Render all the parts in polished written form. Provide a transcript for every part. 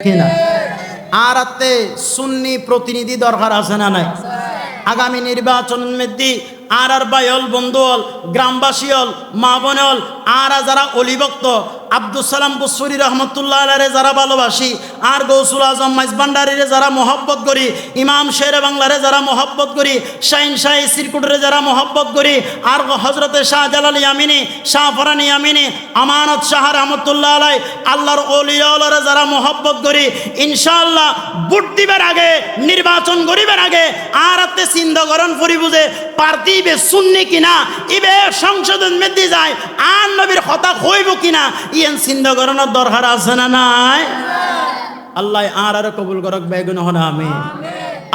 কিনা আর আতে সুন্নি প্রতিনিধি দরকার আছে না নাই? আগামী নির্বাচন মধ্যে আর বাইল বন্ধুল গ্রামবাসী হল মা বোন হল আর যারা অলিভক্ত আব্দুল সালাম বুসরি রহমতুল্লাহ আলাইহি যারা ভালোবাসি আর গৌসুল আজম মাইজবান্ডারিরে যারা মহব্বত করি, ইমাম শেরে বাংলারে যারা মহব্বত করি, শাহিন শাহী সিরকুটরে যারা মহব্বত করি, আর হজরতে শাহজালাল ইয়ামিনী শাহ ফরানি ইয়ামিনী আমানত শাহ রহমতুল্লাহ আলাই আল্লাহর ওলিয়ারে যারা মহব্বত করি, ইনশাআল্লাহ ভোট দিবার আগে নির্বাচন করিবার আগে আর আতে চিন্তা করণ করি বুঝে প্রার্থী ইবে সুন্নি কিনা, ইবে সংশোধন মেদি যায় আর নবীর কথা কইব কিনা, ইয়েন চিন্তা করানোর দরকার আছে না নাই? আল্লাহ আর কবুল করক বেগুন হন আমিন।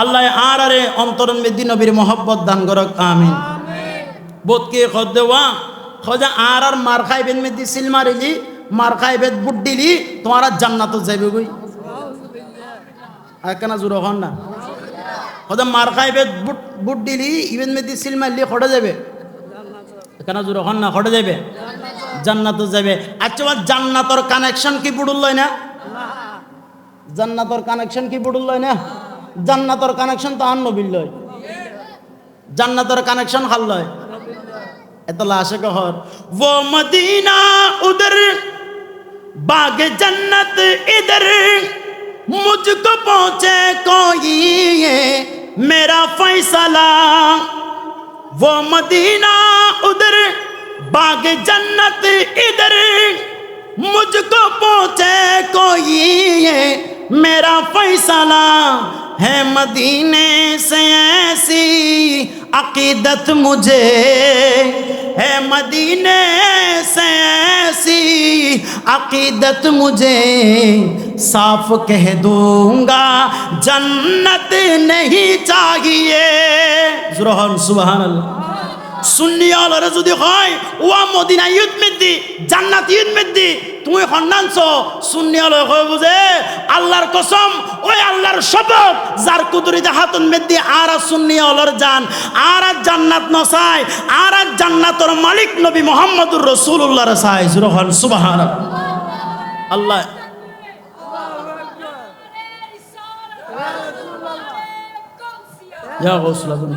আল্লাহ আর অন্তরন মেদি নবীর মহব্বত দান করক আমিন। বোধকে খদেওয়া খোঁজা আর মার খাইবেন মেদি সিল মারিলি মার খাইবেদ বুট দিলি তোমার জান্নাত যাইবে গই একখানা জোর হন না খোঁজা মার খাইবেদ বুট দিলি ইভেন মেদি সিল মারলি খড়ে যাবে একখানা জোর হন না খড়ে যাবে জান্নাত যাবে। আচ্ছা জান্নাতর কানেকশন কি বুড়ুল লয় না? জান্নাতর কানেকশন কি বুড়ুল লয় না? জান্নাতর কানেকশন তো আর নবীর লয়, জান্নাতর কানেকশন খাল লয় এতলা আসে কহর वो मदीना उधर बाग जन्नत इधर मुझको पहुंचे कोई मेरा फैसला वो मदीना उधर बाग जन्नत इधर मुझको पहुंचे कोई मेरा फैसला है मदीने से ऐसी अकीदत मुझे है मदीने से ऐसी अकीदत मुझे साफ कह दूंगा जन्नत नहीं चाहिए सुभान अल्लाह। सुन्नी आलरे যদি হয় ওয়া মদিনা ইউদ মেদি জান্নাত ইউদ মেদি তুমি খন্ডানছো সুন্নি আলো কই বুঝে আল্লাহর কসম ওই আল্লাহর শপথ যার কুদরতে হাতুন মেদি আর সুন্নি আলর জান আর জান্নাত নসাই আর জান্নাতের মালিক নবী মুহাম্মদুর রাসূলুল্লাহ রাসাই সুবহানাল্লাহ। আল্লাহ ইয়া গৌসুল আজম